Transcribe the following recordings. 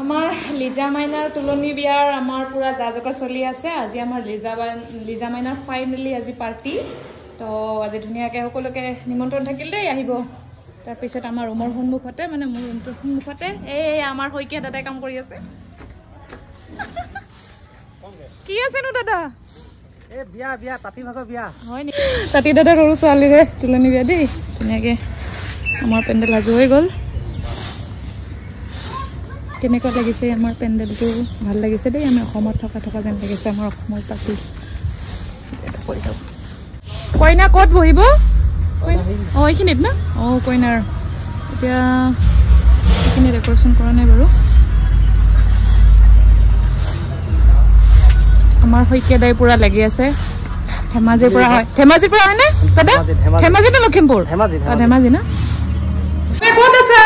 আমাৰ লিজা মাইনাৰ তুলনি বিয়াৰ আমাৰ পুৰা জাজকৰ চলি আছে আজি আমাৰ লিজা মাইনাৰ ফাইনালি আজি পাৰ্টি তো আজি ধুনীয়াকৈ সকলোকে নিমন্ত্ৰণ থাকিল দেই আহিব তাৰ পিছত আমাৰ ৰুমৰ সন্মুখতে মানে মোৰ ৰুমটোৰ সন্মুখতে এই আমাৰ হৈকিয়া দাদাই কাম কৰি আছে কি আছে নো দাদা এ বিয়া বিয়া তাতি ভাগৰ বিয়া হয় নি তাতি দাদা সৰু ছোৱালীৰে তুলনি বিয়া দেই ধুনীয়াকৈ আমাৰ পেণ্ডেল সাজু হৈ গ'ল কেনেকুৱা লাগিছে আমাৰ পেণ্ডেলটো ভাল লাগিছে দেই আমি অসমত থকা যেন লাগিছে আমাৰ অসমৰ পাতি কইনা ক'ত বহিব অঁ এইখিনিত না অঁ কইনাৰ এতিয়া এইখিনি ডেক'ৰেশ্যন কৰা নাই বাৰু আমাৰ শইকীয়া দাই পুৰা লাগি আছে ধেমাজিৰ পৰা হয় ধেমাজিৰ পৰা হয়নে দাদা ধেমাজি নে লখিমপুৰ ধেমাজি না ক'ত আছা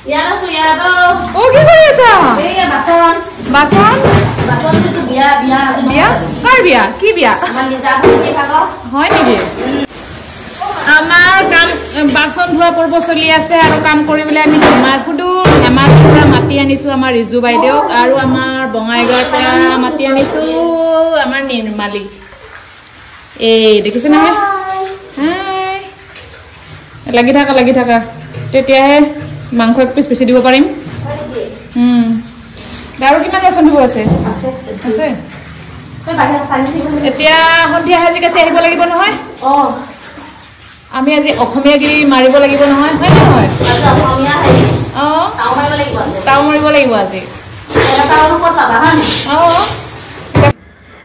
Oh, কি কৰি আছা? বাচন। বাচন দিছো বিয়া। কাৰ বিয়া? কি বিয়া? হয় নেকি? আমাৰ কাম বাচন ধোৱা পৰ্ব চলি আছে আৰু কাম কৰিবলৈ আমি ধেমাজিৰ পৰা মাতি আনিছো আমাৰ ৰিজু বাইদেউক আৰু আমাৰ বঙাইগাঁৱৰ পৰা মাতি আনিছো আমাৰ নিৰ্মালী এই দেখিছে নহয় লাগি থাকা তেতিয়াহে মাংস এক পিছ বেছি দিব পাৰিম আৰু কিমান বাচন দিব আছে এতিয়া সন্ধিয়া সাজি কাছি আহিব লাগিব নহয় আমি আজি অসমীয়া গিৰি মাৰিব লাগিব নহয় হয় নহয় তাও মাৰিব লাগিব আজি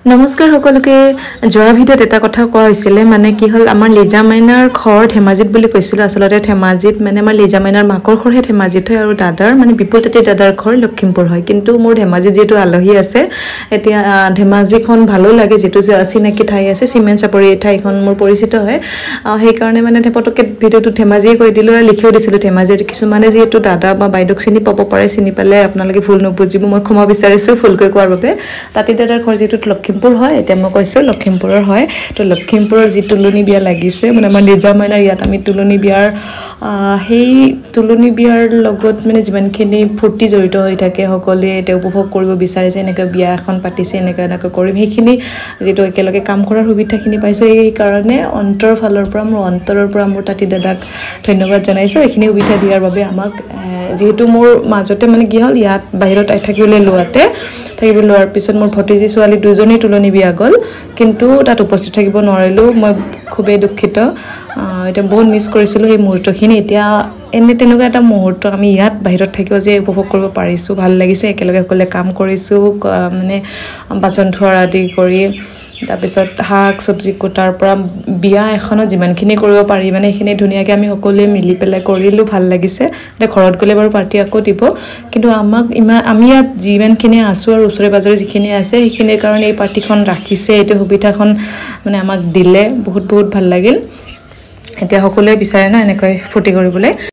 নমস্কাৰ সকলোকে যোৱা ভিডিঅ'ত এটা কথা কোৱা হৈছিলে মানে কি হ'ল আমাৰ লিজা মাইনাৰ ঘৰ ধেমাজিত বুলি কৈছিলোঁ আচলতে ধেমাজিত মানে আমাৰ লিজা মাইনাৰ মাকৰ ঘৰহে ধেমাজিত হয় আৰু দাদাৰ মানে বিপুল তাঁতী দাদাৰ ঘৰ লখিমপুৰ হয় কিন্তু মোৰ ধেমাজিত যিহেতু আলহী আছে এতিয়া ধেমাজিখন ভালো লাগে যিটো চিনাকি ঠাই আছে চিমেণ্ট চাপৰি ঠাইখন মোৰ পৰিচিত হয় সেইকাৰণে মানে পটককৈ ভিডিঅ'টো ধেমাজিয়ে কৈ দিলোঁ আৰু লিখিও দিছিলোঁ ধেমাজিত কিছুমানে যিহেতু দাদা বা বাইদেউক চিনি পাব পাৰে চিনি পালে আপোনালোকে ভুল নুবুজিব মই ক্ষমা বিচাৰিছোঁ ভুলকৈ কোৱাৰ বাবে তাঁতী দাদাৰ ঘৰ যিটো লখিমপুৰ হয় এতিয়া মই কৈছোঁ লখিমপুৰৰ হয় তো লখিমপুৰৰ যি তুলনি বিয়া লাগিছে মানে আমাৰ লিজা মাইনাৰ ইয়াত আমি তুলনি বিয়াৰ সেই তুলনি বিয়াৰ লগত মানে যিমানখিনি ফূৰ্তি জড়িত হৈ থাকে সকলোৱে এতিয়া উপভোগ কৰিব বিচাৰিছে এনেকৈ বিয়া এখন পাতিছে এনেকৈ কৰিম সেইখিনি যিটো একেলগে কাম কৰাৰ সুবিধাখিনি পাইছোঁ সেইকাৰণে অন্তৰৰ পৰা মোৰ তাঁতী দাদাক ধন্যবাদ জনাইছোঁ এইখিনি সুবিধা দিয়াৰ বাবে আমাক যিহেতু মোৰ মাজতে মানে কি হ'ল ইয়াত বাহিৰত থাকিবলৈ লোৱাৰ পিছত মোৰ ভতিজী ছোৱালী দুজনী তুলনি বিয়া গ'ল কিন্তু তাত উপস্থিত থাকিব নোৱাৰিলোঁ মই খুবেই দুখিত এতিয়া বহুত মিছ কৰিছিলোঁ সেই মুহূৰ্তখিনি এতিয়া তেনেকুৱা এটা মুহূৰ্ত আমি ইয়াত বাহিৰত থাকিও যে উপভোগ কৰিব পাৰিছোঁ ভাল লাগিছে একেলগে সকলোৱে কাম কৰিছোঁ মানে বাচন ধোৱাৰ আদি কৰি তাৰপিছত শাক চব্জি কোটাৰ পৰা বিয়া এখনত যিমানখিনি কৰিব পাৰি মানে সেইখিনি ধুনীয়াকৈ আমি সকলোৱে মিলি পেলাই কৰিলোঁ ভাল লাগিছে এতিয়া ঘৰত গ'লে বাৰু পাৰ্টি আকৌ দিব কিন্তু আমি ইয়াত যিমানখিনি আছোঁ আৰু ওচৰে পাজৰে যিখিনি আছে সেইখিনিৰ কাৰণে এই পাৰ্টিখন ৰাখিছে এইটো সুবিধাখন মানে আমাক দিলে বহুত ভাল লাগিল এতিয়া সকলোৱে বিচাৰে ন এনেকৈ ফূৰ্তি কৰিবলৈ